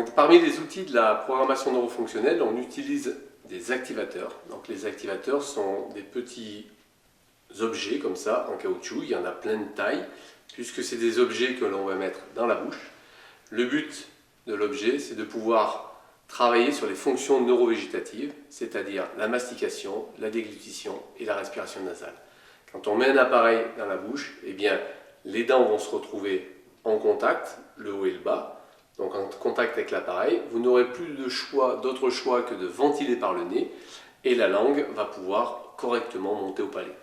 Donc, parmi les outils de la programmation neurofonctionnelle, on utilise des activateurs. Donc, les activateurs sont des petits objets comme ça en caoutchouc, il y en a plein de tailles, puisque c'est des objets que l'on va mettre dans la bouche. Le but de l'objet, c'est de pouvoir travailler sur les fonctions neurovégétatives, c'est-à-dire la mastication, la déglutition et la respiration nasale. Quand on met un appareil dans la bouche, eh bien, les dents vont se retrouver en contact, le haut et le bas, donc en contact avec l'appareil. Vous n'aurez plus d'autre choix que de ventiler par le nez et la langue va pouvoir correctement monter au palais.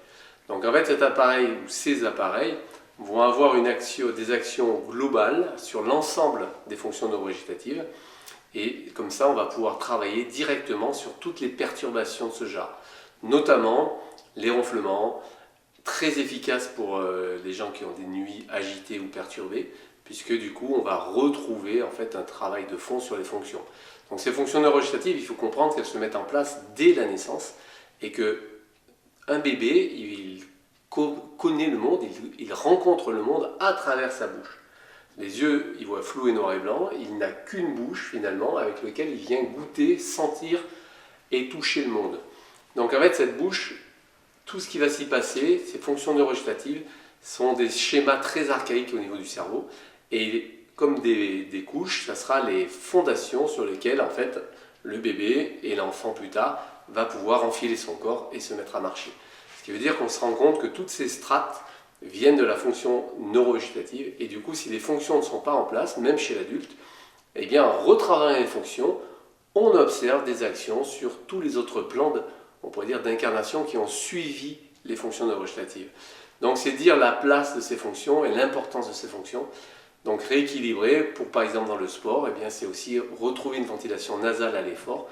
Donc en fait, cet appareil ou ces appareils vont avoir des actions globales sur l'ensemble des fonctions neurovégétatives et comme ça, on va pouvoir travailler directement sur toutes les perturbations de ce genre, notamment les ronflements, très efficace pour les gens qui ont des nuits agitées ou perturbées, puisque du coup on va retrouver en fait un travail de fond sur les fonctions. Donc ces fonctions neurovégétatives, il faut comprendre qu'elles se mettent en place dès la naissance et que un bébé, il connaît le monde, il rencontre le monde à travers sa bouche. Les yeux, il voit flou et noir et blanc, il n'a qu'une bouche finalement avec laquelle il vient goûter, sentir et toucher le monde. Donc en fait cette bouche, tout ce qui va s'y passer, ces fonctions neurovégétatives, sont des schémas très archaïques au niveau du cerveau. Et comme des couches, ça sera les fondations sur lesquelles en fait, le bébé et l'enfant plus tard va pouvoir enfiler son corps et se mettre à marcher. Ce qui veut dire qu'on se rend compte que toutes ces strates viennent de la fonction neurovégétative. Et du coup, si les fonctions ne sont pas en place, même chez l'adulte, eh bien, en retravaillant les fonctions, on observe des actions sur tous les autres plans on pourrait dire d'incarnation qui ont suivi les fonctions neurovégétatives. Donc c'est dire la place de ces fonctions et l'importance de ces fonctions. Donc rééquilibrer, pour par exemple dans le sport, eh bien c'est aussi retrouver une ventilation nasale à l'effort,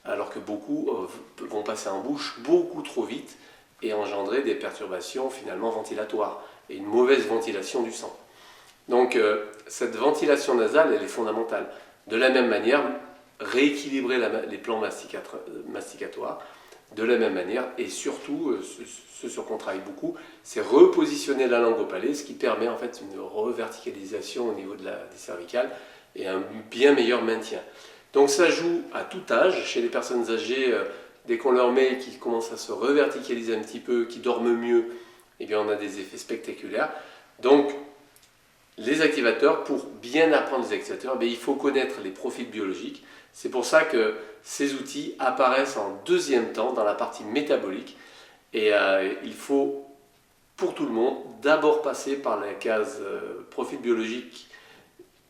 alors que beaucoup vont passer en bouche beaucoup trop vite et engendrer des perturbations finalement ventilatoires et une mauvaise ventilation du sang. Donc cette ventilation nasale, elle est fondamentale. De la même manière, rééquilibrer les plans masticatoires, de la même manière, et surtout, ce sur quoi on travaille beaucoup, c'est repositionner la langue au palais, ce qui permet en fait une reverticalisation au niveau des cervicales et un bien meilleur maintien. Donc ça joue à tout âge, chez les personnes âgées, dès qu'on leur met qu'ils commencent à se reverticaliser un petit peu, qu'ils dorment mieux, eh bien on a des effets spectaculaires. Donc les activateurs, pour bien apprendre les activateurs, il faut connaître les profils biologiques. C'est pour ça que ces outils apparaissent en deuxième temps dans la partie métabolique. Et il faut, pour tout le monde, d'abord passer par la case profil biologique.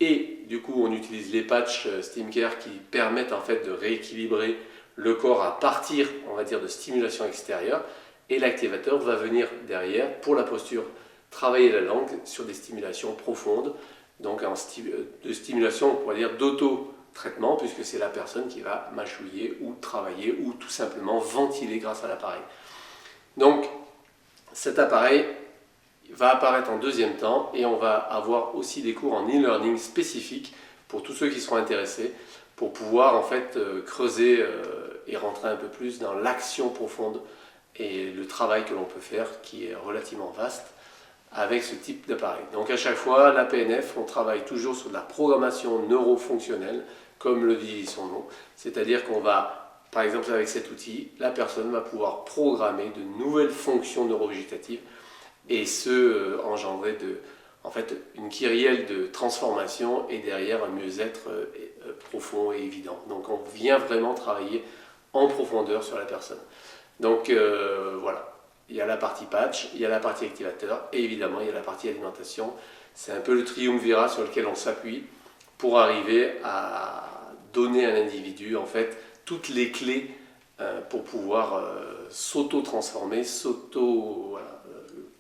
Et du coup, on utilise les patchs SteamCare qui permettent en fait de rééquilibrer le corps à partir, on va dire, de stimulation extérieure. Et l'activateur va venir derrière pour la posture, travailler la langue sur des stimulations profondes, donc de stimulation, on pourrait dire, d'auto-traitement, puisque c'est la personne qui va mâchouiller ou travailler ou tout simplement ventiler grâce à l'appareil. Donc cet appareil va apparaître en deuxième temps et on va avoir aussi des cours en e-learning spécifiques pour tous ceux qui seront intéressés pour pouvoir en fait creuser et rentrer un peu plus dans l'action profonde et le travail que l'on peut faire qui est relativement vaste avec ce type d'appareil. Donc à chaque fois, la PNF, on travaille toujours sur de la programmation neurofonctionnelle, comme le dit son nom, c'est-à-dire qu'on va, par exemple avec cet outil, la personne va pouvoir programmer de nouvelles fonctions neurovégétatives et engendrer en fait, une kyrielle de transformation et derrière un mieux-être profond et évident. Donc on vient vraiment travailler en profondeur sur la personne. Donc voilà. Il y a la partie patch, il y a la partie activateur et évidemment il y a la partie alimentation. C'est un peu le triumvirat sur lequel on s'appuie pour arriver à donner à l'individu en fait toutes les clés pour pouvoir s'auto-transformer,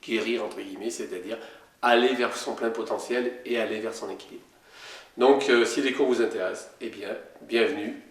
guérir entre guillemets, c'est-à-dire aller vers son plein potentiel et aller vers son équilibre. Donc si les cours vous intéressent, eh bien bienvenue.